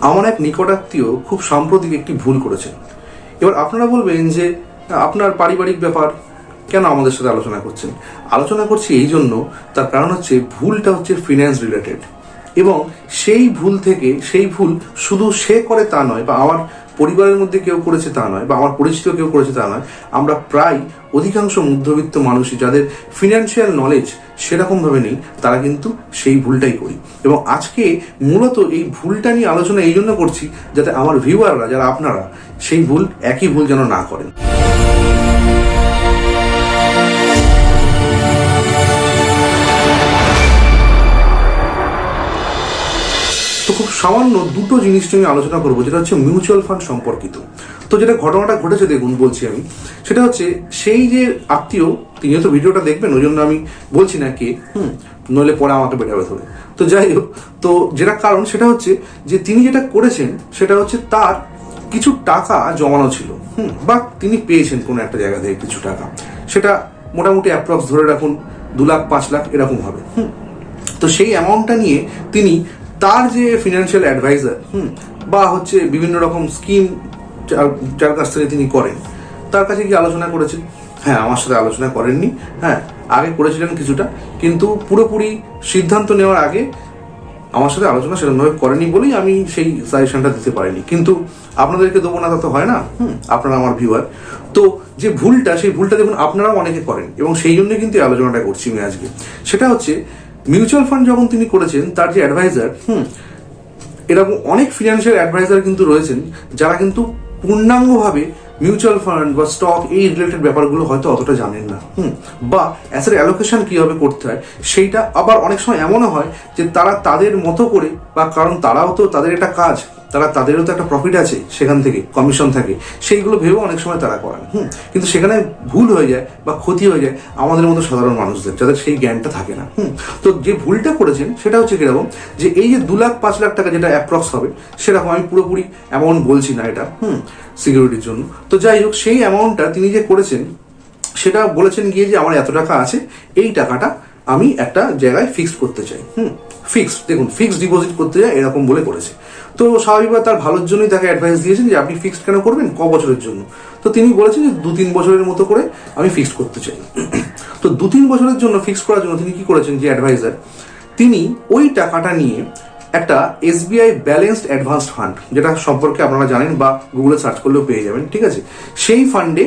আমার এক নিকটাত্মীয় খুব সাম্প্রতিক একটি ভুল করেছেন। এবার আপনারা বলবেন যে আপনার পারিবারিক ব্যাপার, কেন আমাদের সাথে আলোচনা করছেন? আলোচনা করছি এই জন্য, তার কারণ হচ্ছে ভুলটা হচ্ছে ফিন্যান্স রিলেটেড, এবং সেই ভুল শুধু সে করে তা নয়, বা আমার পরিবারের মধ্যে কেউ করেছে তা নয়, বা আমার পরিচিত কেউ করেছে তা নয়। আমরা প্রায় অধিকাংশ মধ্যবিত্ত মানুষই যাদের ফিনান্সিয়াল নলেজ সেরকমভাবে নেই, তারা কিন্তু সেই ভুলটাই করি। এবং আজকে মূলত এই ভুলটা নিয়ে আলোচনা এই জন্য করছি, যাতে আমার ভিউয়াররা, যারা আপনারা, সেই একই ভুল যেন না করেন। তো খুব সামান্য দুটো জিনিস নিয়ে আলোচনা করবো, যেটা হচ্ছে মিউচুয়াল ফান্ড সম্পর্কিত। তো যেটা ঘটনাটা ঘটেছে, দেখুন বলছি আমি, সেটা হচ্ছে সেই যে আত্মীয়, তিনিও তো ভিডিওটা দেখবেন, ওই জন্য আমি বলছি না কে, নইলে পরে আমাকে বেটাবে ধরে। তো যাই হোক, তো যেটা কারণ সেটা হচ্ছে যে তিনি যেটা করেছেন সেটা হচ্ছে তার কিছু টাকা জমানো ছিল, বা তিনি পেয়েছেন কোনো একটা জায়গা থেকে কিছু টাকা, সেটা মোটামুটি অ্যাপ্রক্স ধরে রাখুন 2 লাখ 5 লাখ এরকম হবে। তো সেই অ্যামাউন্টটা নিয়ে তিনি তার যে ফিনান্সিয়াল অ্যাডভাইজার বা হচ্ছে বিভিন্ন রকম স্কিম যার কাছ থেকে তিনি করেন, তার কাছে কি আলোচনা করেছেন? হ্যাঁ, আমার সাথে আলোচনা করেননি। হ্যাঁ, আগে করেছিলেন কিছুটা, কিন্তু পুরোপুরি সিদ্ধান্ত নেওয়ার আগে আমার সাথে আলোচনা সেরকমভাবে করেনি বলেই আমি সেই সাজেশনটা দিতে পারিনি। কিন্তু আপনাদেরকে দেবো না তা তো হয় না, আপনারা আমার ভিউয়ার। তো যে সেই ভুলটা দেখুন আপনারাও অনেকে করেন, এবং সেই জন্য কিন্তু এই আলোচনাটা করছি আমি আজকে। সেটা হচ্ছে মিউচুয়াল ফান্ড যখন তিনি করেছেন, তার যে অ্যাডভাইজার, এরকম অনেক ফিনান্সিয়াল অ্যাডভাইজার কিন্তু রয়েছেন যারা কিন্তু পূর্ণাঙ্গভাবে মিউচুয়াল ফান্ড বা স্টক এই রিলেটেড ব্যাপারগুলো হয়তো অতটা জানেন না, বা অ্যাসেট অ্যালোকেশন কিভাবে করতে হয় সেইটা আবার অনেক সময় এমনও হয় যে তারা তাদের মতো করে, বা কারণ তারাও তো, তাদের একটা কাজ, তাদেরও তো একটা প্রফিট আছে, সেখান থেকে কমিশন থাকে, সেইগুলো ভেবেও অনেক সময় তারা করেন, কিন্তু সেখানে ভুল হয়ে যায় বা ক্ষতি হয়ে যায় আমাদের মতো সাধারণ মানুষদের, যাদের সেই জ্ঞানটা থাকে না। তো যে ভুলটা করেছেন সেটা হচ্ছে কিরকম, যে এই যে 2 লাখ 5 লাখ টাকা যেটা অ্যাপ্রক্স হবে, সেরকম আমি পুরোপুরি অ্যামাউন্ট বলছি না এটা সিকিউরিটির জন্য। তো যাই হোক, সেই অ্যামাউন্টটা তিনি যে করেছেন সেটা বলেছেন গিয়ে যে আমার এত টাকা আছে, এই টাকাটা আমি একটা জায়গায় ফিক্সড করতে চাই। দেখুন, ফিক্সড ডিপোজিট করতে চাই এরকম বলে করেছে। তো স্বাভাবিকভাবে তার ভালোর জন্যই তাকে অ্যাডভাইস দিয়েছেন যে আপনি ফিক্সড কেন করবেন, ক বছরের জন্য? তো তিনি বলেছেন যে 2-3 বছরের মতো করে আমি ফিক্সড করতে চাই। তো 2-3 বছরের জন্য ফিক্সড করার জন্য তিনি কি করেছেন, যে অ্যাডভাইজার, তিনি ওই টাকাটা নিয়ে একটা SBI ব্যালেন্সড অ্যাডভান্সড ফান্ড, যেটা সম্পর্কে আপনারা জানেন বা গুগলে সার্চ করলেও পেয়ে যাবেন, ঠিক আছে, সেই ফান্ডে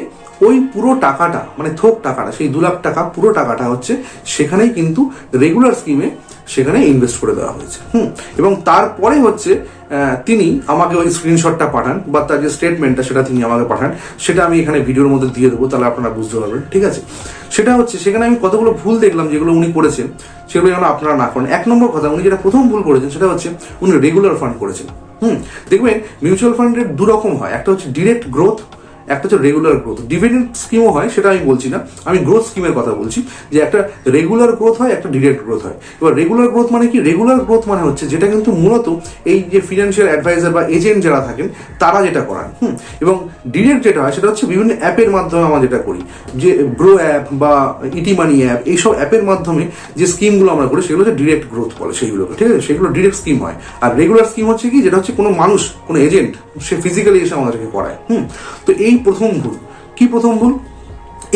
ওই পুরো টাকাটা, মানে থোক টাকাটা, সেই 2 লাখ টাকা পুরো টাকাটা হচ্ছে সেখানেই কিন্তু রেগুলার স্কিমে সেখানে ইনভেস্ট করে দেওয়া হয়েছে। এবং তারপরে হচ্ছে তিনি আমাকে ওই স্ক্রিনশটটা পাঠান, বা তার যে স্টেটমেন্টটা সেটা তিনি আমাকে পাঠান, সেটা আমি এখানে ভিডিওর মধ্যে দিয়ে দেবো, তাহলে আপনারা বুঝতে পারবেন, ঠিক আছে। সেটা হচ্ছে, সেখানে আমি কতগুলো ভুল দেখলাম যেগুলো উনি করেছেন, সেগুলো যেন আপনারা না করেন। 1 নম্বর কথা, উনি যেটা প্রথম ভুল করেছেন সেটা হচ্ছে উনি রেগুলার ফান্ড করেছেন। দেখবেন মিউচুয়াল ফান্ডের 2 রকম হয়, একটা হচ্ছে ডিরেক্ট গ্রোথ, একটা হচ্ছে রেগুলার গ্রোথ। ডিভিডেন্ড স্কিমও হয়, সেটা আমি বলছি না, আমি গ্রোথ স্কিমের কথা বলছি, যে একটা রেগুলার গ্রোথ হয়, একটা ডিরেক্ট গ্রোথ হয়। এবার রেগুলার গ্রোথ মানে কি? রেগুলার গ্রোথ মানে হচ্ছে যেটা কিন্তু মূলত এই যে ফিনান্সিয়াল অ্যাডভাইজার বা এজেন্ট যারা থাকেন তারা যেটা করান। এবং ডিরেক্ট যেটা হয় সেটা হচ্ছে বিভিন্ন অ্যাপের মাধ্যমে আমরা যেটা করি, যে ব্রো অ্যাপ বা ইটি মানি অ্যাপ, এইসব অ্যাপের মাধ্যমে যে স্কিমগুলো আমরা করি সেগুলো হচ্ছে ডিরেক্ট গ্রোথ বলে সেইগুলোকে, ঠিক আছে, সেগুলো ডিরেক্ট স্কিম হয়। আর রেগুলার স্কিম হচ্ছে কি, যেটা হচ্ছে কোনো মানুষ, কোনো এজেন্ট, সে ফিজিক্যালি এসে আমাদেরকে করায়। তো এই প্রথম ভুল। কি প্রথম ভুল?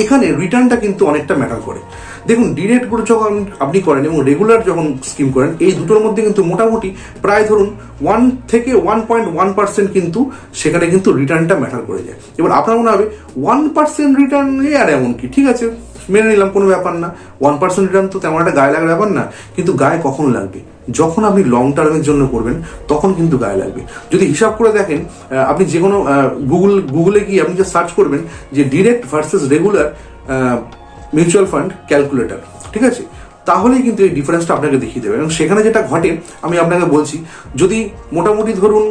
এখানে রিটার্নটা কিন্তু অনেকটা ম্যাটার করে। দেখুন, ডিরেক্ট গ্রোথ যখন আপনি করেন এবং রেগুলার যখন স্কিম করেন, এই দুটোর মধ্যে কিন্তু মোটামুটি প্রায় ধরুন 1 থেকে 1.1% কিন্তু সেখানে কিন্তু রিটার্নটা ম্যাটার করে যায়। এবার আপনার মনে হবে 1% রিটার্ন, আর এমন কি, ঠিক আছে, মেনে নিলাম, কোনো ব্যাপার না, 1% রিটার্ন তো তেমন একটা গায়ে লাগার ব্যাপার না। কিন্তু গায়ে কখন লাগবে? যখন আপনি লং টার্মের জন্য করবেন, তখন কিন্তু গায়ে লাগবে। যদি হিসাব করে দেখেন, আপনি যে কোনো গুগলে গিয়ে আপনি যে সার্চ করবেন যে direct versus regular mutual fund calculator, ঠিক আছে, তাহলেই কিন্তু এই ডিফারেন্সটা আপনাকে দেখিয়ে দেবে। এবং সেখানে যেটা ঘটে আমি আপনাকে বলছি, যদি মোটামুটি ধরুন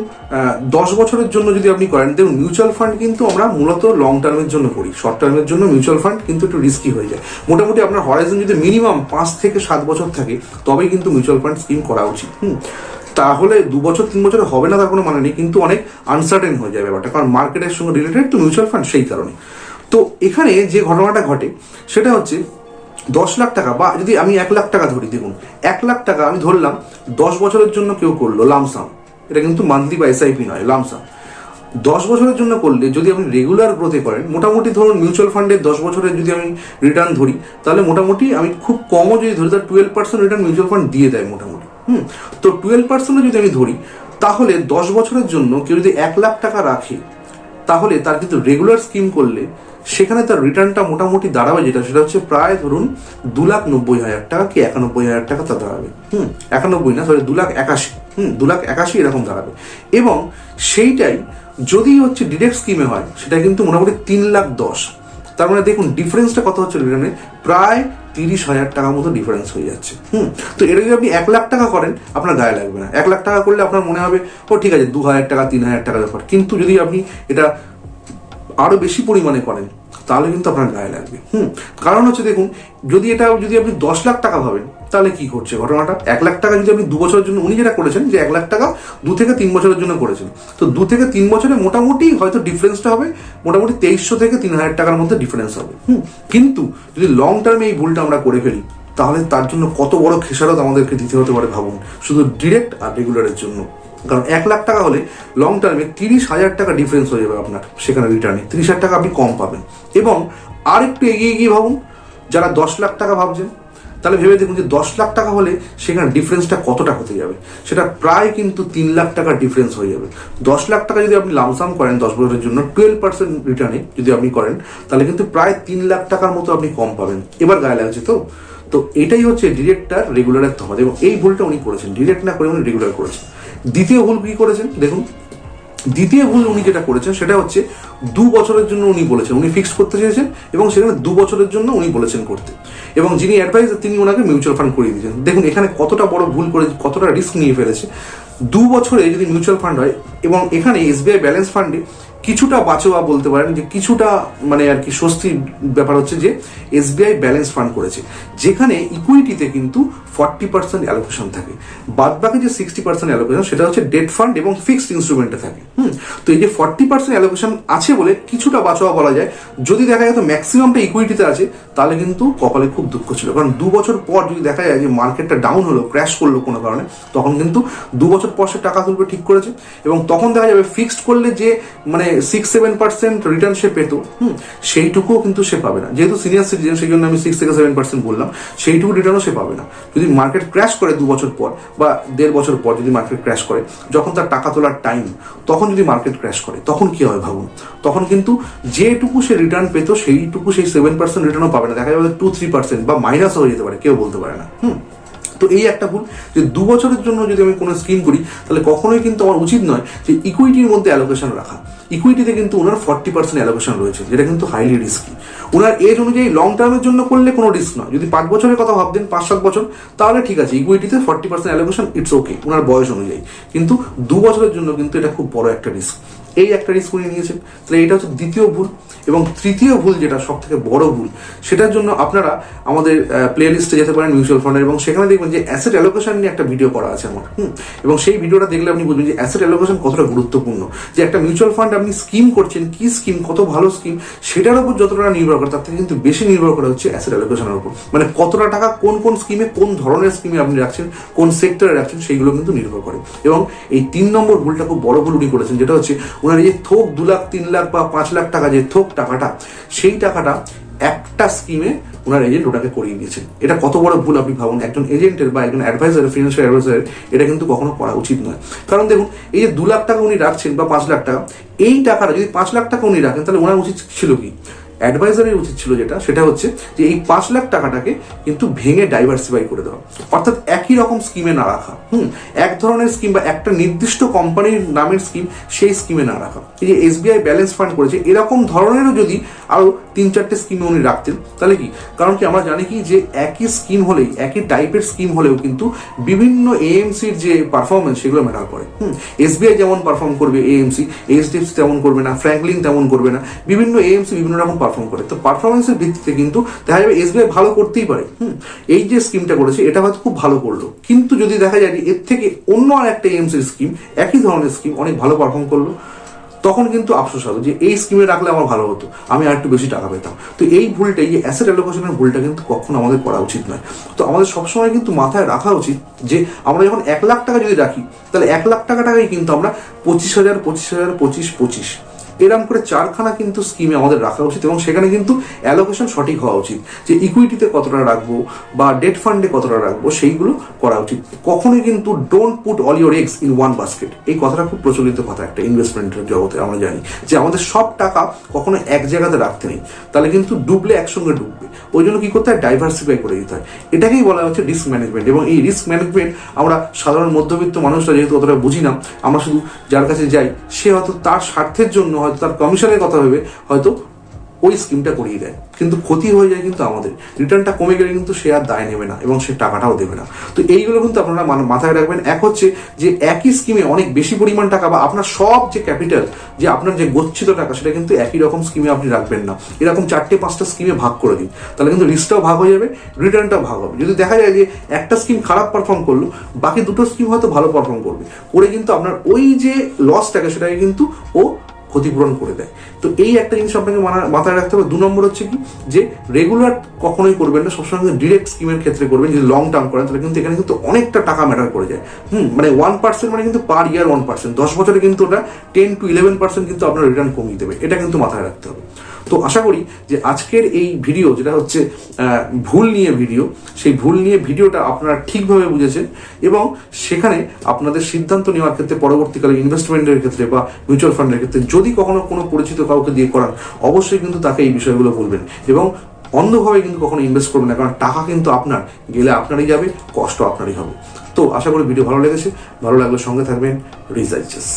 10 বছরের জন্য যদি আপনি করেন, দেখুন মিউচুয়াল ফান্ড কিন্তু আমরা মূলত লং টার্মের জন্য করি, শর্ট টার্মের জন্য মিউচুয়াল ফান্ড কিন্তু একটু রিস্কি হয়ে যায়। মোটামুটি আপনার হরাইজন যদি মিনিমাম 5 থেকে 7 বছর থাকে, তবেই কিন্তু মিউচুয়াল ফান্ড স্কিম করা উচিত। তাহলে 2 বছর 3 বছরে হবে না তার কোনো মানে নেই, কিন্তু অনেক আনসার্টেন হয়ে যায় ব্যাপারটা, কারণ মার্কেটের সঙ্গে রিলেটেড তো মিউচুয়াল ফান্ড, সেই কারণে। তো এখানে যে ঘটনাটা ঘটে সেটা হচ্ছে 10 লাখ টাকা, বা যদি আমি 1 লাখ টাকা ধরি, দেখুন 1 লাখ টাকা আমি ধরলাম 10 বছরের জন্য কেউ করলো লামসাম, এটা কিন্তু মান্থলি বা এসআইপি নয়, লামসাম। 10 বছরের জন্য করলে যদি আপনি রেগুলার গ্রোথে করেন, মোটামুটি ধরুন মিউচুয়াল ফান্ডে 10 বছরের যদি আমি রিটার্ন ধরি, তাহলে মোটামুটি আমি খুব কমও যদি ধরি, তাহলে 12% রিটার্ন মিউচুয়াল ফান্ড দিয়ে দেয় মোটামুটি। তো 12% যদি আমি ধরি, তাহলে 10 বছরের জন্য কেউ যদি 1 লাখ টাকা রাখে, তাহলে তার কিন্তু রেগুলার স্কিম করলে সেখানে তার রিটার্নটা মোটামুটি দাঁড়াবে যেটা, সেটা হচ্ছে প্রায় ধরুন 2,90,000 টাকা কি 91,000 টাকা তা দাঁড়াবে। 91 না, সরি 2,81,000, 2,81,000 এরকম দাঁড়াবে। এবং সেইটাই যদি হচ্ছে ডিরেক্ট স্কিমে হয়, সেটা কিন্তু মোটামুটি 3,10,000। তার মানে দেখুন ডিফারেন্সটা কত হচ্ছে রিটার্নে, প্রায় 30,000 টাকার মতো ডিফারেন্স হয়ে যাচ্ছে। তো এটা যদি আপনি 1 লাখ টাকা করেন, আপনার গায়ে লাগবে না। 1 লাখ টাকা করলে আপনার মনে হবে ও ঠিক আছে 2,000 টাকা 3,000 টাকা ব্যাপার। কিন্তু যদি আপনি এটা আরো বেশি পরিমাণে করেন, তাহলে কিন্তু আপনার গায়ে লাগবে। কারণ হচ্ছে দেখুন, যদি আপনি 10 লাখ টাকা ভাবেন, তাহলে কি করছে ঘটনাটা, 1 লাখ টাকা যদি আপনি 2 বছরের জন্য, উনি যেটা করেছেন যে 1 লাখ টাকা 2 থেকে 3 বছরের জন্য করেছেন, তো 2 থেকে 3 বছরে মোটামুটি হয়তো ডিফারেন্সটা হবে মোটামুটি 2,300 থেকে 3,000 টাকার মধ্যে ডিফারেন্স হবে। কিন্তু যদি লং টার্মে এই ভুলটা আমরা করে ফেলি, তাহলে তার জন্য কত বড় খেসারত আমাদেরকে দিতে হতে পারে ভাবুন, শুধু ডিরেক্ট আর রেগুলারের জন্য। কারণ 1 লাখ টাকা হলে লং টার্মে 30,000 টাকা ডিফারেন্স হয়ে যাবে আপনার, সেখানে রিটার্নে 30,000 টাকা আপনি কম পাবেন। এবং আর একটু এগিয়ে গিয়ে ভাবুন, যারা 10 লাখ টাকা ভাবছেন, তাহলে ভেবে দেখুন যে 10 লাখ টাকা হলে সেখানে ডিফারেন্সটা কতটা হতে যাবে, সেটা প্রায় কিন্তু 3 লাখ টাকার ডিফারেন্স হয়ে যাবে। 10 লাখ টাকা যদি আপনি লামসাম করেন 10 বছরের জন্য 12% রিটার্নে যদি আপনি করেন, তাহলে কিন্তু প্রায় 3 লাখ টাকার মতো আপনি কম পাবেন। এবার গায়ে লাগছে তো এটাই হচ্ছে ডিরেক্ট আর রেগুলারের তফাৎ। এবং এই ভুলটা উনি করেছেন, ডিরেক্ট না করে উনি রেগুলার করেছেন। দ্বিতীয় ভুল কি করেছেন দেখুন, দ্বিতীয় ভুল উনি যেটা করেছেন সেটা হচ্ছে 2 বছরের জন্য উনি বলেছেন, উনি ফিক্স করতে চেয়েছেন এবং সেখানে 2 বছরের জন্য উনি বলেছেন করতে, এবং যিনি অ্যাডভাইজার তিনি ওনাকে মিউচুয়াল ফান্ড করিয়ে দিয়েছেন। দেখুন এখানে কতটা বড় ভুল করে, কতটা রিস্ক নিয়ে ফেলেছে। 2 বছরে যদি মিউচুয়াল ফান্ড হয়, এবং এখানে এসবিআই ব্যালেন্স ফান্ডে কিছুটা বাঁচোয়া বলতে পারেন, যে কিছুটা মানে আর কি স্বস্তির ব্যাপার হচ্ছে যে এসবিআই ব্যালেন্স ফান্ড করেছে, যেখানে ইকুইটিতে কিন্তু 40% অ্যালোকেশন থাকে, বাদ বাকি যে 60% অ্যালোকেশন সেটা হচ্ছে ডেট ফান্ড এবং ফিক্সড ইনস্ট্রুমেন্টে থাকে। তো এই যে 40% অ্যালোকেশন আছে বলে কিছুটা বাঁচোয়া বলা যায়। যদি দেখা যায় তো ম্যাক্সিমামটা ইকুইটিতে আছে, তাহলে কিন্তু কপালে খুব দুঃখ ছিল। কারণ 2 বছর পর যদি দেখা যায় যে মার্কেটটা ডাউন হলো, ক্র্যাশ করলো কোনো কারণে, তখন কিন্তু 2 বছর পর সে টাকা তুলবে ঠিক করেছে, এবং তখন দেখা যাবে ফিক্সড করলে যে মানে 6-7% রিটার্ন সে পেত, সেইটুকুও কিন্তু সে পাবে না। যেহেতু সিনিয়র সিটিজেন, সেই জন্য আমি 6 থেকে 7% বললাম, সেইটুকু রিটার্নও সে পাবে না। যদি মার্কেট ক্র্যাশ করে 2 বছর পর বা 1.5 বছর পর, যদি মার্কেট ক্র্যাশ করে, যখন তার টাকা তোলার টাইম, তখন যদি মার্কেট ক্র্যাশ করে, তখন কি হবে ভাবুন। তখন কিন্তু যেটুকু সে রিটার্ন পেত, সেইটুকু সেই 7% রিটার্নও পাবে না, দেখা যাবে 2-3% বা মাইনাসও হয়ে যেতে পারে, কেউ বলতে পারে না। তো এই একটা ভুল, যে 2 বছরের জন্য যদি আমি কোনো স্কিম করি, তাহলে কখনোই কিন্তু আমার উচিত নয় যে ইকুইটির মধ্যে অ্যালোকেশন রাখা। ইকুইটিতে কিন্তু ওনার 40% অ্যালোকেশন রয়েছে, যেটা কিন্তু হাইলি রিস্কি। ওনার এজ অনুযায়ী লং টার্মের জন্য করলে কোনো রিস্ক নয়। যদি 5 বছরের কথা ভাবতেন, 5-7 বছর, তাহলে ঠিক আছে, ইকুইটিতে 40% অ্যালোকেশন ইটস ওকে ওনার বয়স অনুযায়ী। কিন্তু 2 বছরের জন্য কিন্তু এটা খুব বড় একটা রিস্ক। এই একটা রিস্ক উনি নিয়েছেন। তাহলে এটা হচ্ছে দ্বিতীয় ভুল। এবং তৃতীয় ভুল, যেটা সব থেকে বড় ভুল, সেটার জন্য আপনারা আমাদের প্লে লিস্টে যেতে পারেন মিউচুয়াল ফান্ডের, এবং সেখানে দেখবেন যে অ্যাসেট অ্যালোকেশন নিয়ে একটা ভিডিও করা আছে আমার। এবং সেই ভিডিওটা দেখলে আপনি বুঝবেন যে অ্যাসেট অ্যালোকেশন কতটা গুরুত্বপূর্ণ। যে একটা মিউচুয়াল ফান্ড আপনি স্কিম করছেন, কি স্কিম, কত ভালো স্কিম, সেটার উপর যতটা নির্ভর করে, তার থেকে কিন্তু বেশি নির্ভর করে হচ্ছে অ্যাসেট অ্যালোকেশনের উপর। মানে কতটা টাকা কোন কোন স্কিমে, কোন ধরনের স্কিমে আপনি রাখছেন, কোন সেক্টরে রাখছেন, সেইগুলো কিন্তু নির্ভর করে। এবং এই 3 নম্বর ভুলটা খুব বড় ভুল উনি করেছেন, যেটা হচ্ছে ওনার এই থোক 2 লাখ 3 লাখ বা 5 লাখ টাকা যে থোক টাকাটা, সেই টাকাটা একটা স্কিমে ওনার এজেন্ট ওটাকে করিয়ে দিয়েছেন। এটা কত বড় ভুল আপনি ভাবুন। একজন এজেন্টের বা একজন অ্যাডভাইজার, ফিনান্সিয়াল অ্যাডভাইজারের এটা কিন্তু কখনো করা উচিত নয়। কারণ দেখুন, এই যে 2 লাখ টাকা উনি রাখছেন বা 5 লাখ টাকা, এই টাকাটা যদি 5 লাখ টাকা উনি রাখেন, তাহলে ওনার উচিত ছিল কি, অ্যাডভাইজারের উচিত ছিল যেটা, সেটা হচ্ছে যে এই 5 লাখ টাকাটাকে কিন্তু ভেঙে ডাইভার্সিফাই করে দেওয়া, অর্থাৎ একই রকম স্কিমে না রাখা। এক ধরনের স্কিম বা একটা নির্দিষ্ট কোম্পানির নামের স্কিম, সেই স্কিমে না রাখা। এই যে এসবিআই ব্যালেন্স ফান্ড করেছে, এরকম ধরনেরও যদি আরো 3-4টে স্কিমে উনি রাখতেন, তাহলে কি, কারণ কি আমরা জানি কি যে একই স্কিম হলেই, একই টাইপের স্কিম হলেও কিন্তু বিভিন্ন এএমসির যে পারফরমেন্স, সেগুলো ম্যাটার করে। এসবিআই যেমন পারফর্ম করবে এএমসি, এইচডিএফসি তেমন করবে না, ফ্র্যাঙ্কলিন তেমন করবে না, বিভিন্ন এএমসি বিভিন্ন রকম পারফর্ম করে। তো পারফরমেন্সের ভিত্তিতে কিন্তু দেখা যাবে এসবিআই ভালো করতেই পারে। এই যে স্কিমটা করেছে, এটা হয়তো খুব ভালো করলো, কিন্তু যদি দেখা যায় এর থেকে অন্য আর একটা এএমসির স্কিম, একই ধরনের স্কিম, অনেক ভালো পারফর্ম করলো, তখন কিন্তু আফসোস হবে যে এই স্কিমে রাখলে আমার ভালো হতো, আমি আর একটু বেশি টাকা পেতাম। তো এই ভুলটা, এই অ্যাসেট অ্যালোকেশনের ভুলটা কিন্তু কখনো আমাদের করা উচিত নয়। তো আমাদের সবসময় কিন্তু মাথায় রাখা উচিত যে আমরা যখন 1 লাখ টাকা যদি রাখি, তাহলে 1 লাখ টাকাটাকেই কিন্তু আমরা 25,000, 25,000, 25, 25 এরকম করে 4খানা কিন্তু স্কিমে আমাদের রাখা উচিত, এবং সেখানে কিন্তু অ্যালোকেশন সঠিক হওয়া উচিত, যে ইকুইটিতে কতটা রাখবো বা ডেট ফান্ডে কতটা রাখবো সেইগুলো করা উচিত। কখনোই কিন্তু don't put all your eggs in one basket, এই কথাটা খুব প্রচলিত কথা একটা ইনভেস্টমেন্টের জগতে। আমরা জানি যে আমাদের সব টাকা কখনো এক জায়গাতে রাখতে নেই, তাহলে কিন্তু ডুবলে একসঙ্গে ডুববে। ওই জন্য কি করতে হয়, ডাইভার্সিফাই করে দিতে হয়। এটাকেই বলা হচ্ছে রিস্ক ম্যানেজমেন্ট। এবং এই রিস্ক ম্যানেজমেন্ট আমরা সাধারণ মধ্যবিত্ত মানুষরা যেহেতু অতটা বুঝি না, আমরা শুধু যার কাছে যাই সে হয়তো তার স্বার্থের জন্য, হয়তো তার কমিশনের কথা ভেবে হয়তো ওই স্কিমটা করিয়ে দেয়, কিন্তু ক্ষতি হয়ে যায় কিন্তু আমাদের। রিটার্নটা কমে গেলে কিন্তু সে আর দায় নেবে না এবং সে টাকাটাও দেবে না। তো এইগুলো কিন্তু আপনারা মাথায় রাখবেন। এক হচ্ছে যে একই স্কিমে অনেক বেশি পরিমাণ টাকা বা আপনার সব যে ক্যাপিটাল, যে আপনার যে গচ্ছিত টাকা, সেটা কিন্তু একই রকম স্কিমে আপনি রাখবেন না। এরকম 4-5টা স্কিমে ভাগ করে দিন, তাহলে কিন্তু রিস্কটাও ভাগ হয়ে যাবে, রিটার্নটাও ভাগ হবে। যদি দেখা যায় যে একটা স্কিম খারাপ পারফর্ম করলো, বাকি দুটো স্কিম হয়তো ভালো পারফর্ম করবে, করে কিন্তু আপনার ওই যে লসটাকে সেটাকে কিন্তু ও ক্ষতিপূরণ করে দেয়। তো এই একটা জিনিস আপনাকে মাথায় রাখতে হবে। 2 নম্বর হচ্ছে কি, যে রেগুলার কখনোই করবেন না, সবসময় ডিরেক্ট স্কিমের ক্ষেত্রে করবেন। যদি লং টার্ম করেন তাহলে কিন্তু এখানে কিন্তু অনেকটা টাকা ম্যাটার করে যায়। মানে 1% মানে কিন্তু পার ইয়ার 1%, 10 বছরে কিন্তু ওটা 10 to 11% কিন্তু আপনার রিটার্ন কমিয়ে দেবে। এটা কিন্তু মাথায় রাখতে হবে। তো আশা করি যে আজকের এই ভিডিও, যেটা হচ্ছে ভুল নিয়ে ভিডিও, সেই ভুল নিয়ে ভিডিওটা আপনারা ঠিকভাবে বুঝেছেন, এবং সেখানে আপনাদের সিদ্ধান্ত নেওয়ার ক্ষেত্রে, পরবর্তীকালে ইনভেস্টমেন্টের ক্ষেত্রে বা মিউচুয়াল ফান্ডের ক্ষেত্রে যদি কখনো কোনো পরিচিত কাউকে দিয়ে করান, অবশ্যই কিন্তু তাকে এই বিষয়গুলো বলবেন, এবং অন্ধভাবে কিন্তু কখনো ইনভেস্ট করবেন না, কারণ টাকা কিন্তু আপনার, গেলে আপনারই যাবে, কষ্ট আপনারই হবে। তো আশা করি ভিডিও ভালো লেগেছে। ভালো লাগলে সঙ্গে থাকবেন। রিসার্চেস।